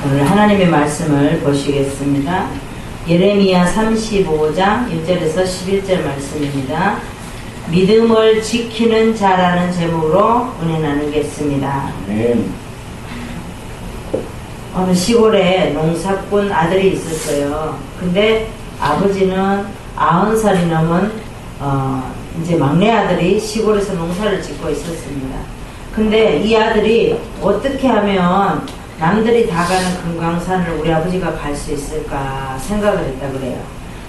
오늘 하나님의 말씀을 보시겠습니다. 예레미야 35장 1절에서 11절 말씀입니다. 믿음을 지키는 자라는 제목으로 은혜 나누겠습니다. 어느 시골에 농사꾼 아들이 있었어요. 근데 아버지는 90살이 넘은 이제 막내 아들이 시골에서 농사를 짓고 있었습니다. 근데 이 아들이 어떻게 하면 남들이 다 가는 금강산을 우리 아버지가 갈 수 있을까 생각을 했다 그래요.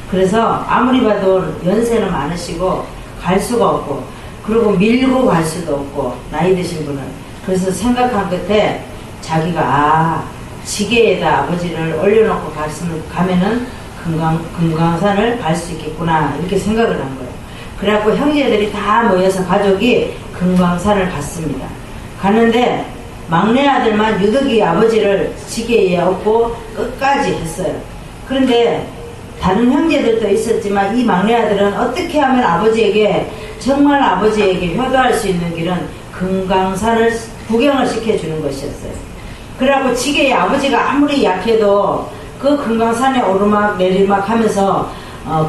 그래서 아무리 봐도 연세는 많으시고 갈 수가 없고, 그리고 밀고 갈 수도 없고, 나이 드신 분은. 그래서 생각한 끝에 자기가 지게에다 아버지를 올려놓고 가면은 금강산을 갈 수 있겠구나, 이렇게 생각을 한 거예요. 그래갖고 형제들이 다 모여서 가족이 금강산을 갔습니다. 갔는데 막내 아들만 유독이 아버지를 지게에 업고 끝까지 했어요. 그런데 다른 형제들도 있었지만 이 막내 아들은 어떻게 하면 아버지에게, 정말 아버지에게 효도할 수 있는 길은 금강산을 구경을 시켜주는 것이었어요. 그래갖고 지게에 아버지가 아무리 약해도 그 금강산에 오르막 내리막 하면서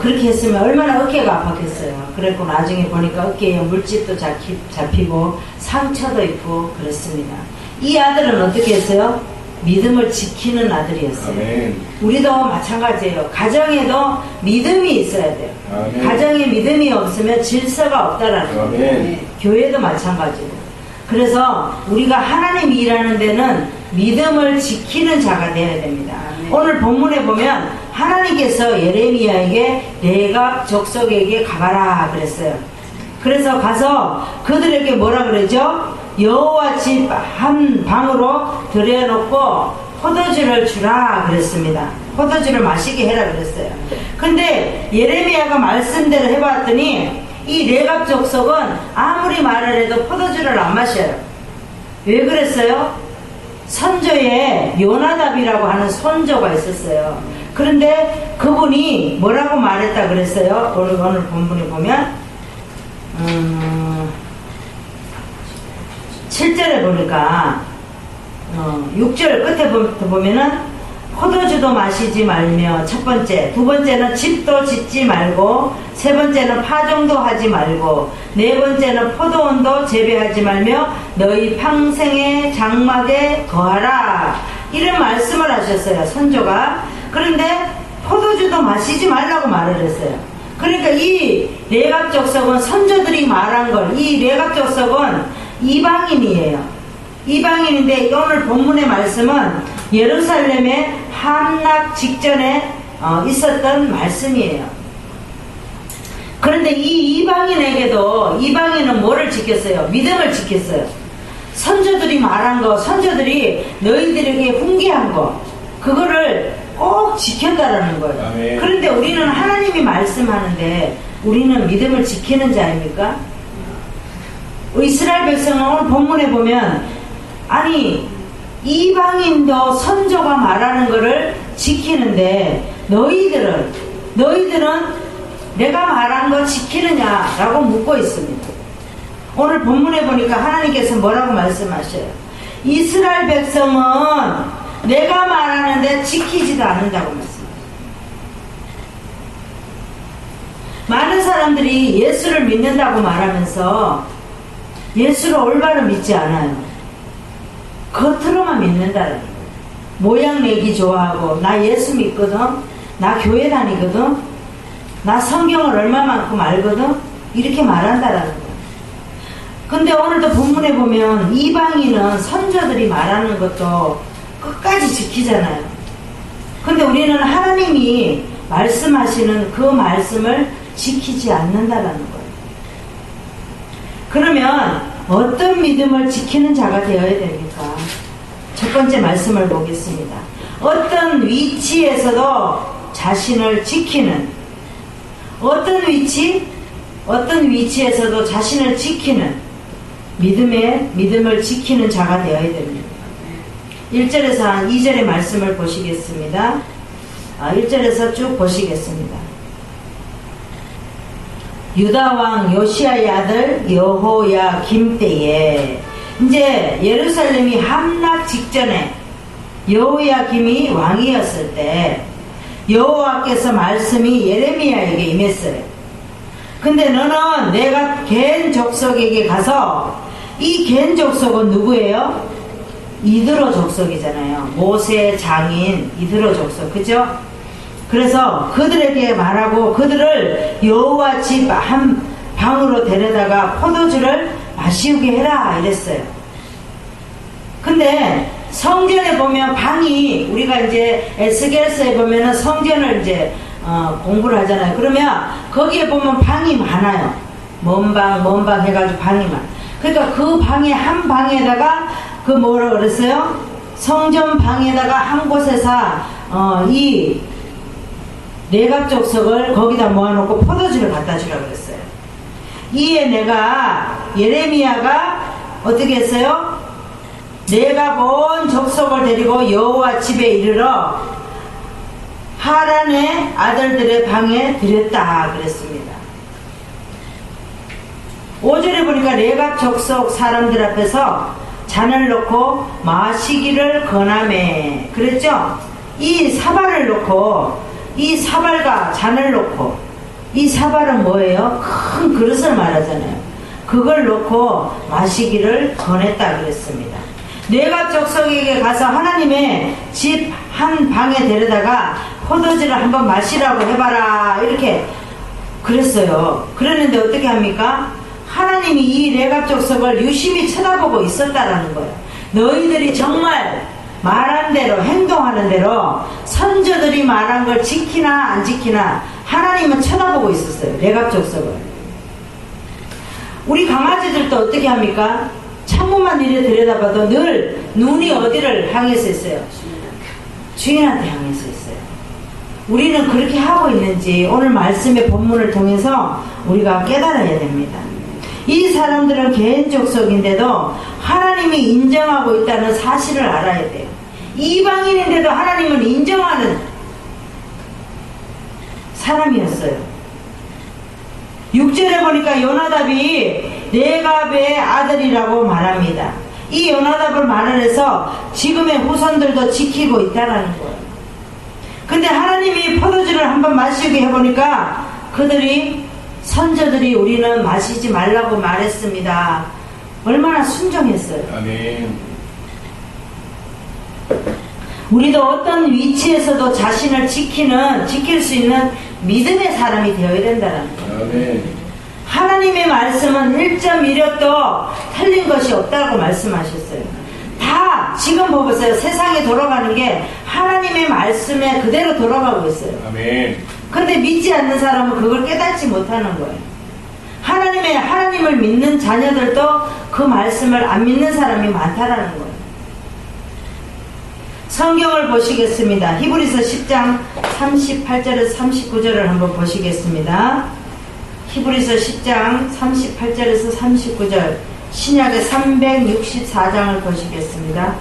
그렇게 했으면 얼마나 어깨가 아팠겠어요. 그랬고 나중에 보니까 어깨에 물집도 잡히고 상처도 있고 그랬습니다. 이 아들은 어떻게 했어요? 믿음을 지키는 아들이었어요. 아멘. 우리도 마찬가지예요. 가정에도 믿음이 있어야 돼요. 아멘. 가정에 믿음이 없으면 질서가 없다라는 거예요. 교회도 마찬가지고. 그래서 우리가 하나님이 일하는 데는 믿음을 지키는 자가 되어야 됩니다. 아멘. 오늘 본문에 보면 하나님께서 예레미야에게 내각 족속에게 가봐라 그랬어요. 그래서 가서 그들에게 뭐라 그러죠? 여호와 집 한 방으로 들여놓고 포도주를 주라 그랬습니다. 포도주를 마시게 해라 그랬어요. 근데 예레미야가 말씀대로 해봤더니 이 레갑 족속은 아무리 말을 해도 포도주를 안 마셔요. 왜 그랬어요? 선조에 요나답이라고 하는 선조가 있었어요. 그런데 그분이 뭐라고 말했다 그랬어요? 오늘 본문에 보면 7절에 보니까 6절 끝에 보면은 포도주도 마시지 말며, 첫 번째, 두 번째는 집도 짓지 말고, 세 번째는 파종도 하지 말고, 네 번째는 포도원도 재배하지 말며 너희 평생의 장막에 거하라, 이런 말씀을 하셨어요, 선조가. 그런데 포도주도 마시지 말라고 말을 했어요. 그러니까 이 레갑 족속은 선조들이 말한 걸, 이 레갑 족속은 이방인이에요. 이방인인데 오늘 본문의 말씀은 예루살렘의 함락 직전에 있었던 말씀이에요. 그런데 이 이방인에게도, 이방인은 뭐를 지켰어요? 믿음을 지켰어요. 선조들이 말한 거, 선조들이 너희들에게 훈계한 거, 그거를 꼭 지켰다라는 거예요. 아멘. 그런데 우리는 하나님이 말씀하는데 우리는 믿음을 지키는 자입니까? 이스라엘 백성은 오늘 본문에 보면, 아니 이방인도 선조가 말하는 거를 지키는데 너희들은 내가 말한 거 지키느냐라고 묻고 있습니다. 오늘 본문에 보니까 하나님께서 뭐라고 말씀하셔요? 이스라엘 백성은 내가 말하는데 지키지도 않는다고 말씀하세요. 많은 사람들이 예수를 믿는다고 말하면서 예수를 올바로 믿지 않아요. 겉으로만 믿는다는 거예요. 모양 내기 좋아하고, 나 예수 믿거든, 나 교회 다니거든, 나 성경을 얼마만큼 알거든, 이렇게 말한다라는 거예요. 근데 오늘도 본문에 보면 이방인은 선조들이 말하는 것도 끝까지 지키잖아요. 근데 우리는 하나님이 말씀하시는 그 말씀을 지키지 않는다라는 거예요. 그러면 어떤 믿음을 지키는 자가 되어야 됩니까? 첫 번째 말씀을 보겠습니다. 어떤 위치에서도 자신을 지키는, 어떤 위치에서도 자신을 지키는 믿음을 지키는 자가 되어야 됩니다. 1절에서 2절의 말씀을 보시겠습니다. 1절에서 쭉 보시겠습니다. 유다왕 요시아의 아들 여호야김 때에 이제 예루살렘이 함락 직전에 여호야김이 왕이었을 때 여호와께서 말씀이 예레미야에게 임했어요. 근데 너는 내가 겐 족속에게 가서, 이 겐 족속은 누구예요? 이드로 족속이잖아요. 모세 장인 이드로 족속, 그죠? 그래서 그들에게 말하고 그들을 여호와 집 한 방으로 데려다가 포도주를 마시우게 해라 이랬어요. 근데 성전에 보면 방이, 우리가 이제 에스겔서에 보면은 성전을 이제 공부를 하잖아요. 그러면 거기에 보면 방이 많아요. 먼 방 해가지고 방이 많아요. 그러니까 그 방에 한 방에다가 그 뭐라 그랬어요? 성전 방에다가 한 곳에서 이 내각 족속을 거기다 모아놓고 포도주를 갖다 주라 그랬어요. 이에 내가 예레미야가 어떻게 했어요? 내가 온 족속을 데리고 여호와 집에 이르러 하란의 아들들의 방에 들였다 그랬습니다. 5절에 보니까 레갑 족속 사람들 앞에서 잔을 놓고 마시기를 권하매 그랬죠? 이 사발을 놓고, 이 사발과 잔을 놓고, 이 사발은 뭐예요? 큰 그릇을 말하잖아요. 그걸 놓고 마시기를 권했다 그랬습니다. 레갑 족속에게 가서 하나님의 집 한 방에 데려다가 포도주를 한번 마시라고 해봐라 이렇게 그랬어요. 그랬는데 어떻게 합니까? 하나님이 이 레갑 족속을 유심히 쳐다보고 있었다라는 거예요. 너희들이 정말 말한 대로 행동하는 대로 선조들이 말한 걸 지키나 안 지키나 하나님은 쳐다보고 있었어요. 레갑 족속을. 우리 강아지들도 어떻게 합니까? 창문만 이래 들여다봐도 늘 눈이 어디를 향해서 있어요? 주인한테 향해서 있어요. 우리는 그렇게 하고 있는지 오늘 말씀의 본문을 통해서 우리가 깨달아야 됩니다. 이 사람들은 개인 족속인데도 하나님이 인정하고 있다는 사실을 알아야 돼요. 이방인인데도 하나님을 인정하는 사람이었어요. 6절에 보니까 요나답이 레갑의 아들이라고 말합니다. 이 요나답을 말을 해서 지금의 후손들도 지키고 있다는 거예요. 근데 하나님이 포도주를 한번 마시게 해보니까 그들이, 선조들이 우리는 마시지 말라고 말했습니다. 얼마나 순종했어요. 아멘. 우리도 어떤 위치에서도 자신을 지킬 수 있는 믿음의 사람이 되어야 된다는 거예요. 아멘. 하나님의 말씀은 1.1획도 틀린 것이 없다고 말씀하셨어요. 다 지금 보세요. 세상에 돌아가는 게 하나님의 말씀에 그대로 돌아가고 있어요. 아멘. 근데 믿지 않는 사람은 그걸 깨닫지 못하는 거예요. 하나님을 믿는 자녀들도 그 말씀을 안 믿는 사람이 많다라는 거예요. 성경을 보시겠습니다. 히브리서 10장 38절에서 39절을 한번 보시겠습니다. 히브리서 10장 38절에서 39절, 신약의 364장을 보시겠습니다.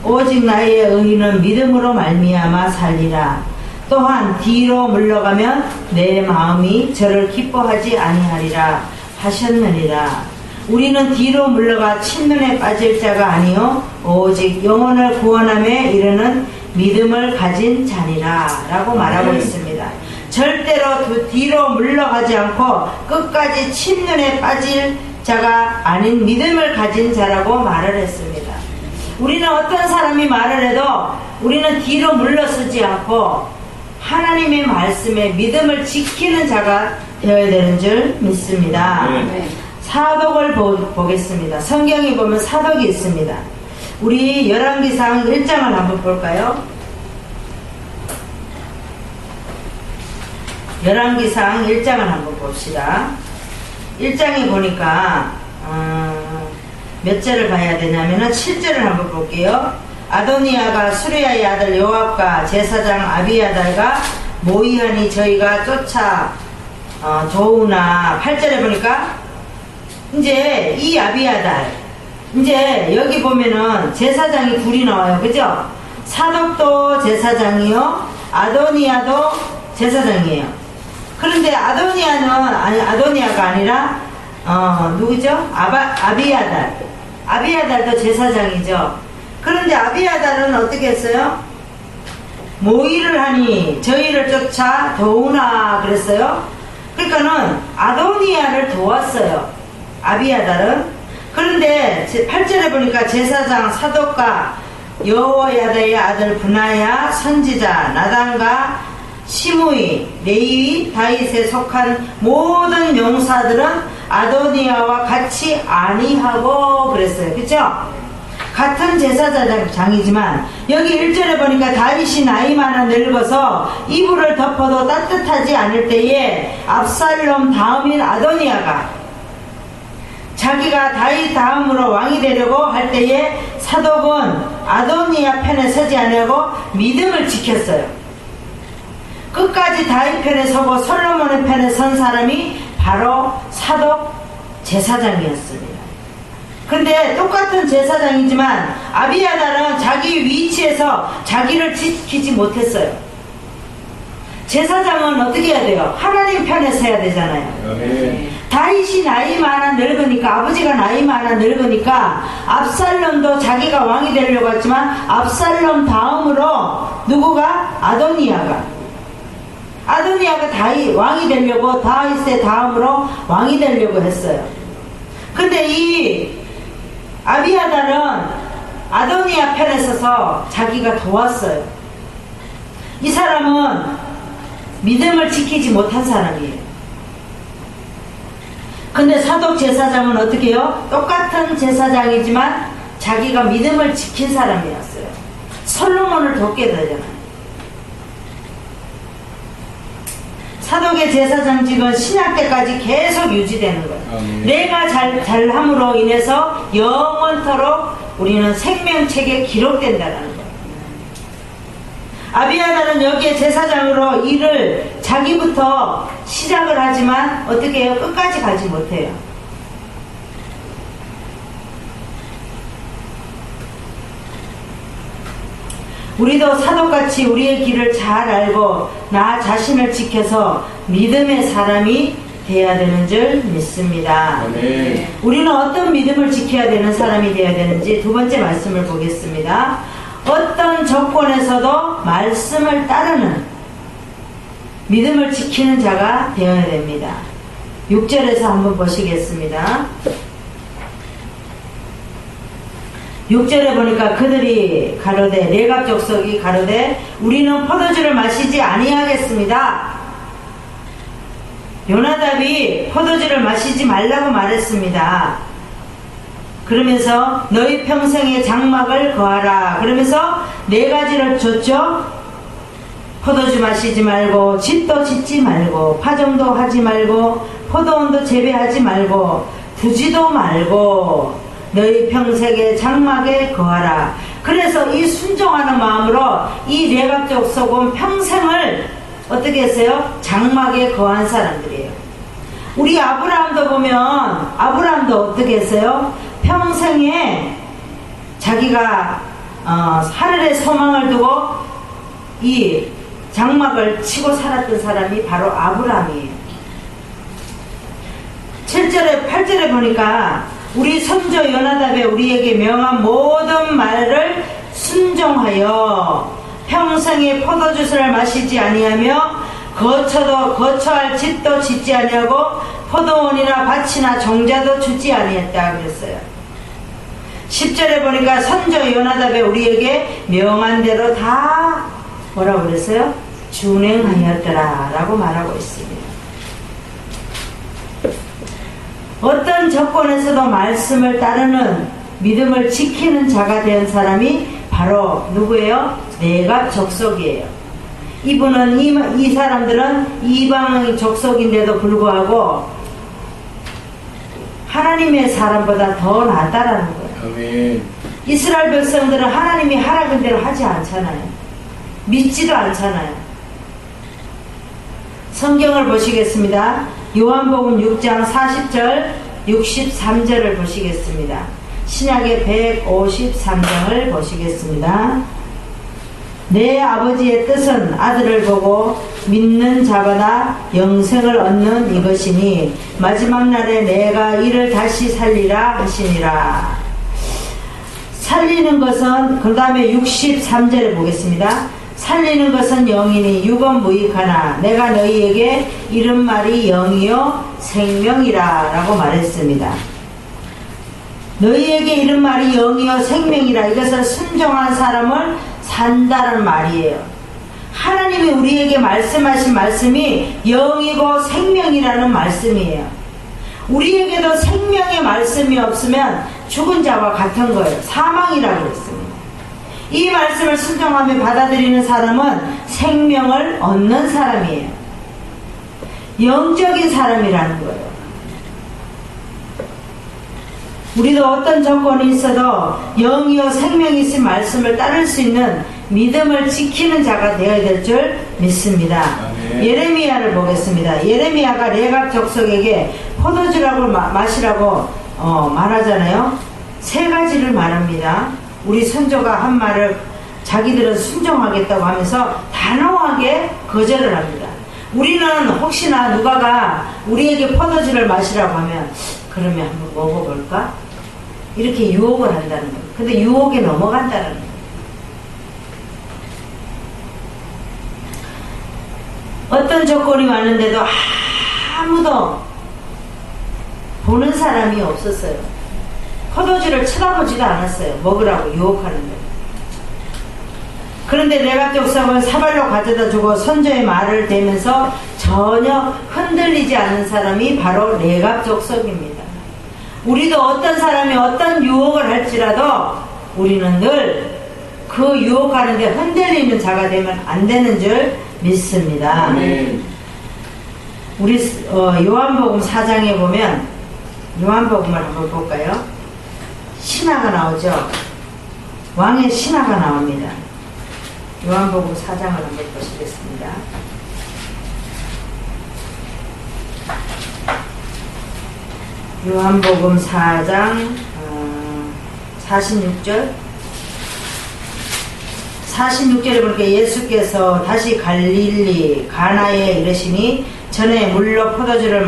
오직 나의 의인은 믿음으로 말미암아 살리라. 또한 뒤로 물러가면 내 마음이 저를 기뻐하지 아니하리라 하셨느니라. 우리는 뒤로 물러가 침륜에 빠질 자가 아니요 오직 영혼을 구원함에 이르는 믿음을 가진 자니라 라고 말하고 있습니다. 절대로 뒤로 물러가지 않고 끝까지 침륜에 빠질 자가 아닌 믿음을 가진 자라고 말을 했습니다. 우리는 어떤 사람이 말을 해도 우리는 뒤로 물러서지 않고 하나님의 말씀에 믿음을 지키는 자가 되어야 되는 줄 믿습니다. 네. 사독을 보겠습니다. 성경에 보면 사독이 있습니다. 우리 열왕기상 1장을 한번 볼까요? 열왕기상 1장을 한번 봅시다. 1장에 보니까 몇 절을 봐야 되냐면은 7절을 한번 볼게요. 아도니아가 수레야의 아들 요압과 제사장 아비아달과 모이하니 저희가 쫓아 도우나. 8절에 보니까 이제 이 아비아달, 이제 여기 보면은 제사장이 둘이 나와요. 그죠? 사독도 제사장이요, 아도니아도 제사장이에요. 그런데 아도니아가 아니라 누구죠? 아비아달. 아비아달도 제사장이죠. 그런데 아비아달은 어떻게 했어요? 모의를 하니 저희를 쫓아 도우나 그랬어요. 그러니까는 아도니아를 도왔어요. 아비아달은. 그런데 8절에 보니까 제사장 사독과 여호야다의 아들 브나야 선지자 나단과 시므이 레위 다윗에 속한 모든 용사들은 아도니아와 같이 아니하고 그랬어요. 그쵸? 같은 제사장이지만 여기 1절에 보니까 다윗이 나이 많아 늙어서 이불을 덮어도 따뜻하지 않을 때에 압살롬 다음인 아도니아가 자기가 다윗 다음으로 왕이 되려고 할 때에 사독은 아도니아 편에 서지 않으려고 믿음을 지켰어요. 끝까지 다윗 편에 서고 솔로몬의 편에 선 사람이 바로 사독 제사장이었습니다. 근데 똑같은 제사장이지만 아비아달은 자기 위치에서 자기를 지키지 못했어요. 제사장은 어떻게 해야 돼요? 하나님 편에 서야 되잖아요. 아멘. 다윗이 나이 많아 늙으니까, 아버지가 나이 많아 늙으니까 압살롬도 자기가 왕이 되려고 했지만 압살롬 다음으로 누구가? 아도니아가 다윗 왕이 되려고 다윗의 다음으로 왕이 되려고 했어요. 근데 이 아비아달은 아도니아 편에 서서 자기가 도왔어요. 이 사람은 믿음을 지키지 못한 사람이에요. 근데 사독 제사장은 어떻게 해요? 똑같은 제사장이지만 자기가 믿음을 지킨 사람이었어요. 솔로몬을 돕게 되잖아요. 사독의 제사장직은 신약 때까지 계속 유지되는 거예요. 내가 잘함으로 인해서 영원토록 우리는 생명책에 기록된다는 거예요. 아비아달은 여기에 제사장으로 일을 자기부터 시작을 하지만 어떻게 해요? 끝까지 가지 못해요. 우리도 사독같이 우리의 길을 잘 알고 나 자신을 지켜서 믿음의 사람이 되어야 되는 줄 믿습니다. 아멘. 우리는 어떤 믿음을 지켜야 되는 사람이 되어야 되는지 두 번째 말씀을 보겠습니다. 어떤 조건에서도 말씀을 따르는 믿음을 지키는 자가 되어야 됩니다. 6절에서 한번 보시겠습니다. 6절에 보니까 그들이 가로되 레갑 족속이 가로되 우리는 포도주를 마시지 아니하겠습니다. 요나답이 포도주를 마시지 말라고 말했습니다. 그러면서 너희 평생에 장막을 거하라. 그러면서 네 가지를 줬죠. 포도주 마시지 말고 집도 짓지 말고 파종도 하지 말고 포도원도 재배하지 말고 두지도 말고 너희 평생에 장막에 거하라. 그래서 이 순종하는 마음으로 이 레갑 족속은 평생을 어떻게 했어요? 장막에 거한 사람들이에요. 우리 아브라함도 보면 아브라함도 어떻게 했어요? 평생에 자기가 하늘의 소망을 두고 이 장막을 치고 살았던 사람이 바로 아브라함이에요. 7절에 8절에 보니까 우리 선조 요나답에 우리에게 명한 모든 말을 순종하여 평생에 포도주스를 마시지 아니하며 거처할 집도 짓지 아니하고 포도원이나 밭이나 종자도 주지 아니했다 그랬어요. 10절에 보니까 선조 요나답에 우리에게 명한 대로 다 뭐라고 그랬어요? 준행하였더라 라고 말하고 있습니다. 어떤 조건에서도 말씀을 따르는 믿음을 지키는 자가 된 사람이 바로 누구예요? 레갑 족속이에요. 이 사람들은 이방 족속인데도 불구하고 하나님의 사람보다 더 낫다라는 거예요. 아멘. 이스라엘 백성들은 하나님이 하라는 대로 하지 않잖아요. 믿지도 않잖아요. 성경을 보시겠습니다. 요한복음 6장 40절 63절을 보시겠습니다. 신약의 153장을 보시겠습니다. 내 아버지의 뜻은 아들을 보고 믿는 자마다 영생을 얻는 이것이니 마지막 날에 내가 이를 다시 살리라 하시니라. 살리는 것은, 그 다음에 63절에 보겠습니다. 살리는 것은 영이니 육은 무익하나 내가 너희에게 이른 말이 영이요 생명이라 라고 말했습니다. 너희에게 이른 말이 영이요 생명이라, 이것을 순종한 사람을 산다는 말이에요. 하나님이 우리에게 말씀하신 말씀이 영이고 생명이라는 말씀이에요. 우리에게도 생명의 말씀이 없으면 죽은 자와 같은 거예요. 사망이라고 했습니다. 이 말씀을 순종하며 받아들이는 사람은 생명을 얻는 사람이에요. 영적인 사람이라는 거예요. 우리도 어떤 조건이 있어도 영이요 생명이 있은 말씀을 따를 수 있는 믿음을 지키는 자가 되어야 될 줄 믿습니다. 예레미야를 보겠습니다. 예레미야가 레갑 족속에게 포도주라고 마시라고 말하잖아요. 세 가지를 말합니다. 우리 선조가 한 말을 자기들은 순종하겠다고 하면서 단호하게 거절을 합니다. 우리는 혹시나 누가가 우리에게 포도주를 마시라고 하면 그러면 한번 먹어볼까? 이렇게 유혹을 한다는 거예요. 근데 유혹에 넘어간다는 거예요. 어떤 조건이 왔는데도 아무도 보는 사람이 없었어요. 포도주를 쳐다보지도 않았어요. 먹으라고 유혹하는 거예요. 그런데 레갑 족속은 사발로 가져다 주고 선조의 말을 대면서 전혀 흔들리지 않는 사람이 바로 레갑 족속입니다. 우리도 어떤 사람이 어떤 유혹을 할지라도 우리는 늘 그 유혹하는데 흔들리는 자가 되면 안 되는 줄 믿습니다. 우리 요한복음 4장에 보면, 요한복음을 한번 볼까요? 신하가 나오죠. 왕의 신하가 나옵니다. 요한복음 4장을 한번 보시겠습니다. 요한복음 4장 46절에 보니까 예수께서 다시 갈릴리 가나에 이르시니 전에 물로 포도주를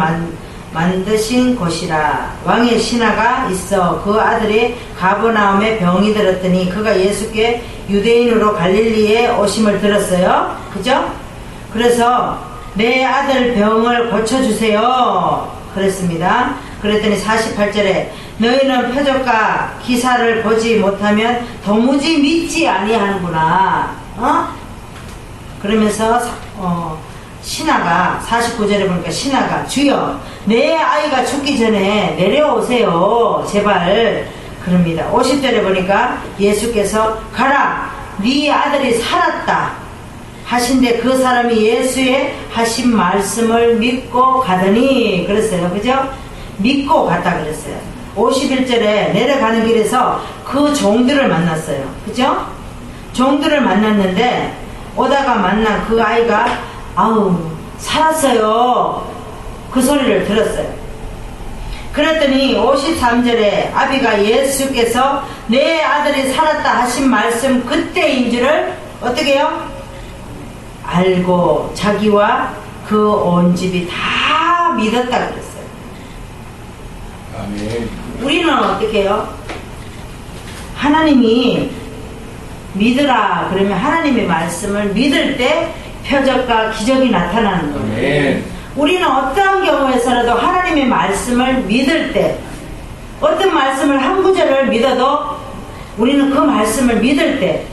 만드신 곳이라. 왕의 신하가 있어 그 아들이 가버나움에 병이 들었더니 그가 예수께 유대인으로 갈릴리에 오심을 들었어요. 그죠? 그래서 내 아들 병을 고쳐주세요 그랬습니다. 그랬더니 48절에 너희는 표적과 기사를 보지 못하면 도무지 믿지 아니하는구나. 그러면서 신하가 49절에 보니까 신하가 주여 내 아이가 죽기 전에 내려오세요 제발 그럽니다. 50절에 보니까 예수께서 가라 네 아들이 살았다 하신데 그 사람이 예수의 하신 말씀을 믿고 가더니 그랬어요. 그죠? 믿고 갔다 그랬어요. 51절에 내려가는 길에서 그 종들을 만났어요. 그죠? 종들을 만났는데 오다가 만난 그 아이가 아우 살았어요 그 소리를 들었어요. 그랬더니 53절에 아비가 예수께서 내 아들이 살았다 하신 말씀 그때인 줄을 어떻게 해요? 알고 자기와 그 온 집이 다 믿었다 그랬어요. 아멘. 우리는 어떻게 해요? 하나님이 믿으라 그러면 하나님의 말씀을 믿을 때 표적과 기적이 나타나는 거예요. 아멘. 우리는 어떠한 경우에서라도 하나님의 말씀을 믿을 때 어떤 말씀을 한 구절을 믿어도 우리는 그 말씀을 믿을 때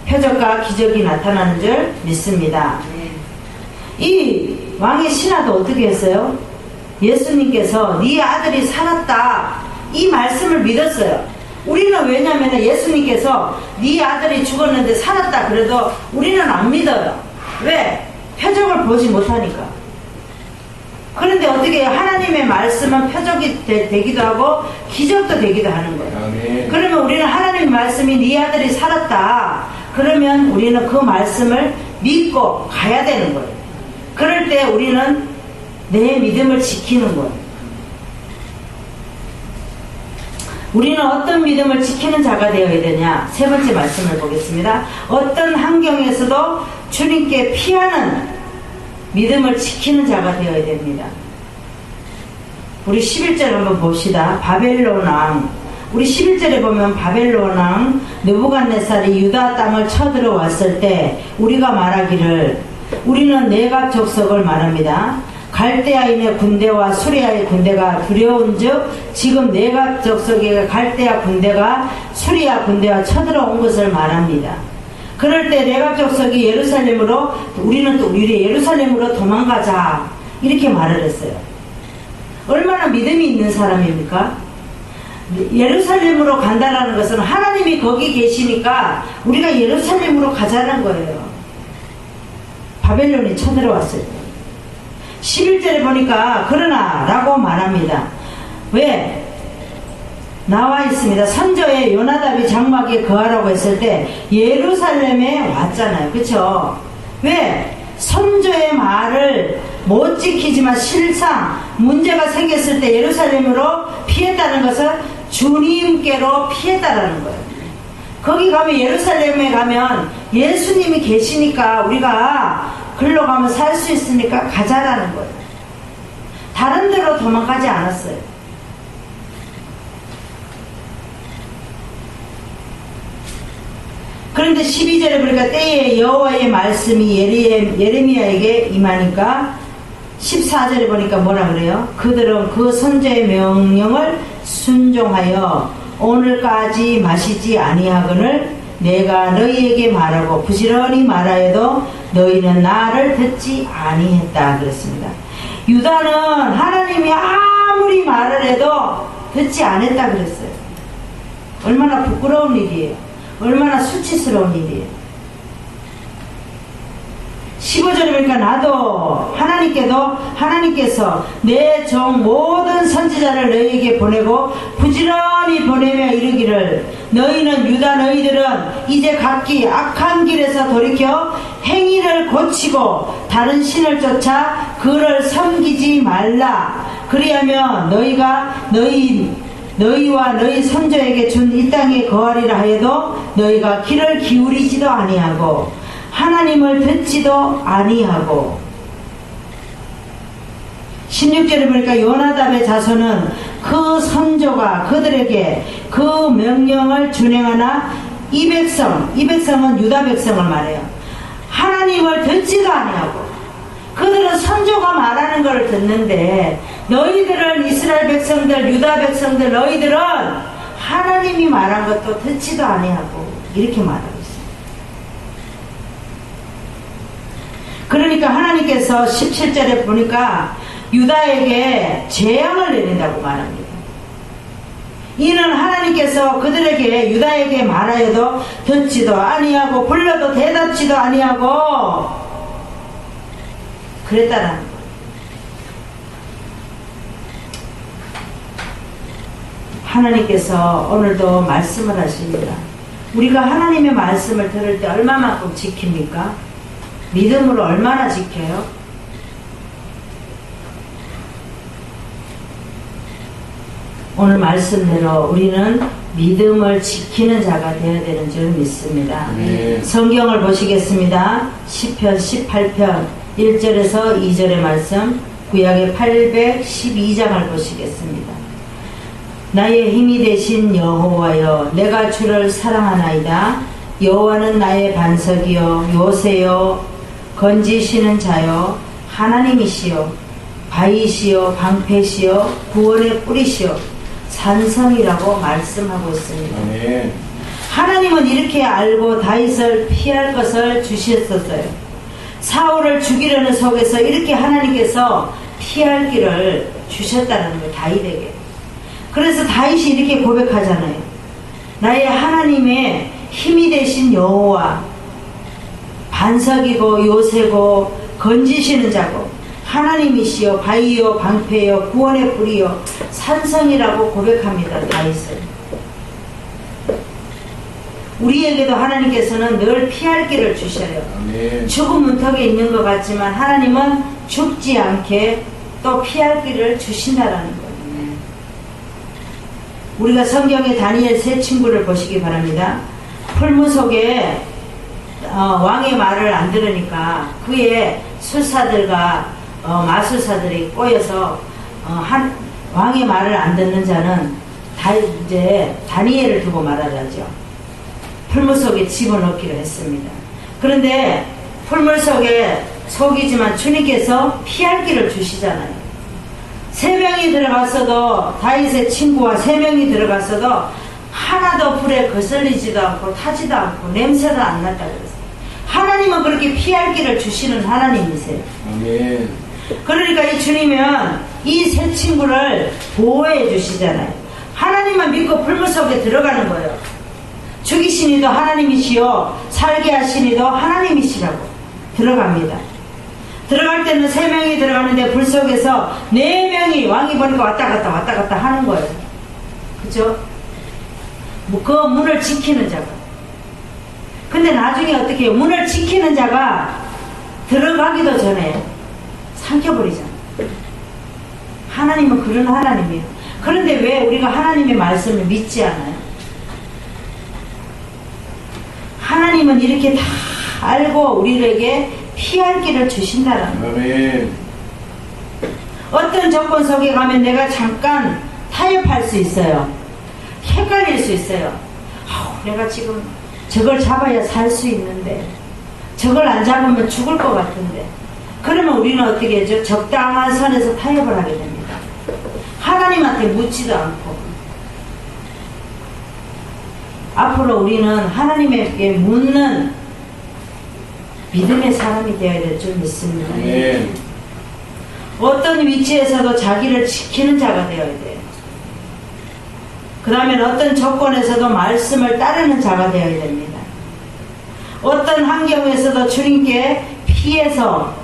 표적과 기적이 나타나는 줄 믿습니다. 이 왕의 신하도 어떻게 했어요? 예수님께서 네 아들이 살았다 이 말씀을 믿었어요. 우리는 왜냐하면 예수님께서 네 아들이 죽었는데 살았다 그래도 우리는 안 믿어요. 왜? 표적을 보지 못하니까. 그런데 어떻게 해요? 하나님의 말씀은 표적이 되기도 하고 기적도 되기도 하는 거예요. 아멘. 그러면 우리는 하나님의 말씀이 네 아들이 살았다 그러면 우리는 그 말씀을 믿고 가야 되는 거예요. 그럴 때 우리는 내 믿음을 지키는 거예요. 우리는 어떤 믿음을 지키는 자가 되어야 되냐? 세 번째 말씀을 보겠습니다. 어떤 환경에서도 주님께 피하는 믿음을 지키는 자가 되어야 됩니다. 우리 11절 한번 봅시다. 바벨론 왕 우리 11절에 보면 바벨론 왕 느부갓네살이 유다 땅을 쳐들어왔을 때 우리가 말하기를, 우리는 네각 족속을 말합니다. 갈대아인의 군대와 수리아의 군대가 두려운즉 지금 네각 족속의 갈대아 군대가 수리아 군대와 쳐들어온 것을 말합니다. 그럴 때 네각 족속이 예루살렘으로, 우리는 또 우리 예루살렘으로 도망가자 이렇게 말을 했어요. 얼마나 믿음이 있는 사람입니까? 예루살렘으로 간다라는 것은 하나님이 거기 계시니까 우리가 예루살렘으로 가자는 거예요. 바벨론이 쳐들어왔을 때 11절에 보니까 그러나 라고 말합니다. 왜? 나와 있습니다. 선조의 요나답이 장막에 거하라고 했을 때 예루살렘에 왔잖아요. 그쵸? 왜? 선조의 말을 못 지키지만 실상 문제가 생겼을 때 예루살렘으로 피했다는 것은 주님께로 피했다라는 거예요. 거기 가면, 예루살렘에 가면 예수님이 계시니까 우리가 글로 가면 살 수 있으니까 가자라는 거예요. 다른 데로 도망가지 않았어요. 그런데 12절에 보니까 때에 여호와의 말씀이 예레미야에게 임하니까 14절에 보니까 뭐라 그래요? 그들은 그 선지자의 명령을 순종하여 오늘까지 마시지 아니하거늘 내가 너희에게 말하고 부지런히 말하여도 너희는 나를 듣지 아니했다 그랬습니다. 유다는 하나님이 아무리 말을 해도 듣지 않았다 그랬어요. 얼마나 부끄러운 일이에요. 얼마나 수치스러운 일이에요. 15절에 보니까 나도 하나님께서 내 종 모든 선지자를 너희에게 보내고 부지런히 보내며 이르기를, 너희는 유다 너희들은 이제 각기 악한 길에서 돌이켜 행위를 고치고 다른 신을 쫓아 그를 섬기지 말라. 그리하면 너희와 너희 선조에게 준 이 땅에 거하리라 하여도 너희가 귀를 기울이지도 아니하고 하나님을 듣지도 아니하고. 16절에 보니까 요나답의 자손은 그 선조가 그들에게 그 명령을 준행하나 이 백성은 유다 백성을 말해요. 하나님을 듣지도 아니하고. 그들은 선조가 말하는 것을 듣는데, 너희들은 이스라엘 백성들, 유다 백성들, 너희들은 하나님이 말한 것도 듣지도 아니하고 이렇게 말하고 있어요. 그러니까 하나님께서 17절에 보니까 유다에게 재앙을 내린다고 말합니다. 이는 하나님께서 그들에게 유다에게 말하여도 듣지도 아니하고 불러도 대답지도 아니하고 그랬다라는 거예요. 하나님께서 오늘도 말씀을 하십니다. 우리가 하나님의 말씀을 들을 때 얼마만큼 지킵니까? 믿음으로 얼마나 지켜요? 오늘 말씀대로 우리는 믿음을 지키는 자가 되어야 되는 줄 믿습니다. 네. 성경을 보시겠습니다. 시편 18편 1절에서 2절의 말씀, 구약의 812장을 보시겠습니다. 나의 힘이 되신 여호와여, 내가 주를 사랑하나이다. 여호와는 나의 반석이요 요새요 건지시는 자요 하나님이시요 바위시요 방패시요 구원의 뿌리시요 산성이라고 말씀하고 있습니다. 네. 하나님은 이렇게 알고 다윗을 피할 것을 주셨었어요. 사울을 죽이려는 속에서 이렇게 하나님께서 피할 길을 주셨다는 거예요, 다윗에게. 그래서 다윗이 이렇게 고백하잖아요. 나의 하나님의 힘이 되신 여호와, 반석이고 요새고 건지시는 자고 하나님이시여 바위요 방패요 구원의 뿌리요 산성이라고 고백합니다, 다윗은. 우리에게도 하나님께서는 늘 피할 길을 주셔요. 아멘. 죽음 문턱에 있는 것 같지만 하나님은 죽지 않게 또 피할 길을 주신다라는 거예요. 우리가 성경의 다니엘 세 친구를 보시기 바랍니다. 풀무 속에 왕의 말을 안 들으니까 그의 술사들과 마술사들이 꼬여서 왕의 말을 안 듣는 자는 이제 다니엘을 두고 말하자죠. 풀물 속에 집어넣기로 했습니다. 그런데 풀물 속에 속이지만 주님께서 피할 길을 주시잖아요. 3명이 들어갔어도, 다윗의 친구와 3명이 들어갔어도 하나도 불에 거슬리지도 않고 타지도 않고 냄새도 안 났다 그랬어요. 하나님은 그렇게 피할 길을 주시는 하나님이세요. 아멘. 그러니까 이 주님은 이 세 친구를 보호해 주시잖아요. 하나님만 믿고 풀물 속에 들어가는 거예요. 죽이신 이도 하나님이시요 살게 하신 이도 하나님이시라고 들어갑니다. 들어갈 때는 3명이 들어가는데 불 속에서 4명이 왕이 보니까 왔다 갔다 하는 거예요. 그죠? 그 문을 지키는 자가. 근데 나중에 어떻게 해요? 문을 지키는 자가 들어가기도 전에 삼켜버리잖아. 하나님은 그런 하나님이에요. 그런데 왜 우리가 하나님의 말씀을 믿지 않아요? 하나님은 이렇게 다 알고 우리에게 피할 길을 주신다는 거예요. 아멘. 어떤 조건 속에 가면 내가 잠깐 타협할 수 있어요. 헷갈릴 수 있어요. 내가 지금 저걸 잡아야 살 수 있는데 저걸 안 잡으면 죽을 것 같은데, 그러면 우리는 어떻게 하죠? 적당한 선에서 타협을 하게 됩니다. 하나님한테 묻지도 않고. 앞으로 우리는 하나님에게 묻는 믿음의 사람이 되어야 될 줄 믿습니다. 아멘. 어떤 위치에서도 자기를 지키는 자가 되어야 돼요. 그 다음에 어떤 조건에서도 말씀을 따르는 자가 되어야 됩니다. 어떤 환경에서도 주님께 피해서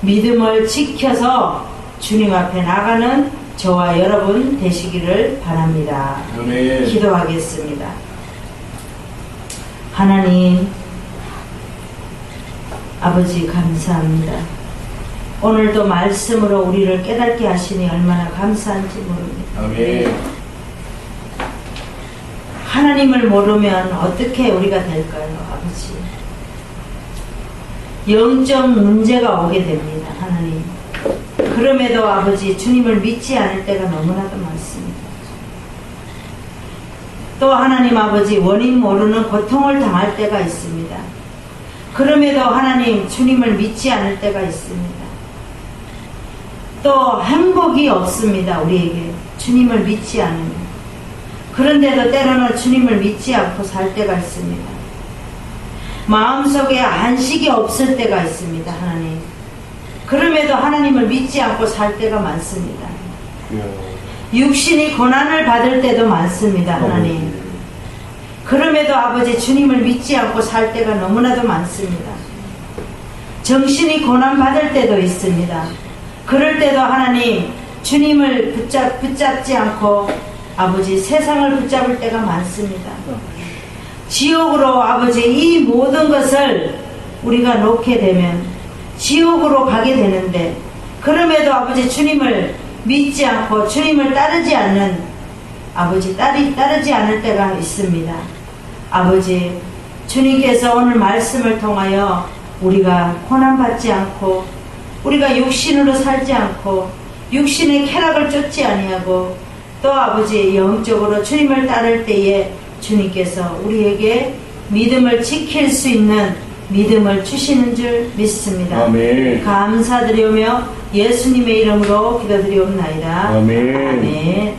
믿음을 지켜서 주님 앞에 나가는 저와 여러분 되시기를 바랍니다. 아멘. 기도하겠습니다. 하나님 아버지 감사합니다. 오늘도 말씀으로 우리를 깨닫게 하시니 얼마나 감사한지 모릅니다. 아멘. 하나님을 모르면 어떻게 우리가 될까요, 아버지? 영적 문제가 오게 됩니다, 하나님. 그럼에도 아버지 주님을 믿지 않을 때가 너무나도 많습니다. 또 하나님 아버지 원인 모르는 고통을 당할 때가 있습니다. 그럼에도 하나님 주님을 믿지 않을 때가 있습니다. 또 행복이 없습니다, 우리에게 주님을 믿지 않으면. 그런데도 때로는 주님을 믿지 않고 살 때가 있습니다. 마음속에 안식이 없을 때가 있습니다, 하나님. 그럼에도 하나님을 믿지 않고 살 때가 많습니다. 육신이 고난을 받을 때도 많습니다, 하나님. 그럼에도 아버지 주님을 믿지 않고 살 때가 너무나도 많습니다. 정신이 고난 받을 때도 있습니다. 그럴 때도 하나님 주님을 붙잡지 않고 아버지 세상을 붙잡을 때가 많습니다. 지옥으로 아버지 이 모든 것을 우리가 놓게 되면 지옥으로 가게 되는데, 그럼에도 아버지 주님을 믿지 않고 주님을 따르지 않는 아버지 따르지 않을 때가 있습니다. 아버지 주님께서 오늘 말씀을 통하여 우리가 고난받지 않고 우리가 육신으로 살지 않고 육신의 쾌락을 쫓지 아니하고 또 아버지 영적으로 주님을 따를 때에 주님께서 우리에게 믿음을 지킬 수 있는 믿음을 주시는 줄 믿습니다. 아멘. 감사드리오며 예수님의 이름으로 기도드리옵나이다. 아멘. 아멘.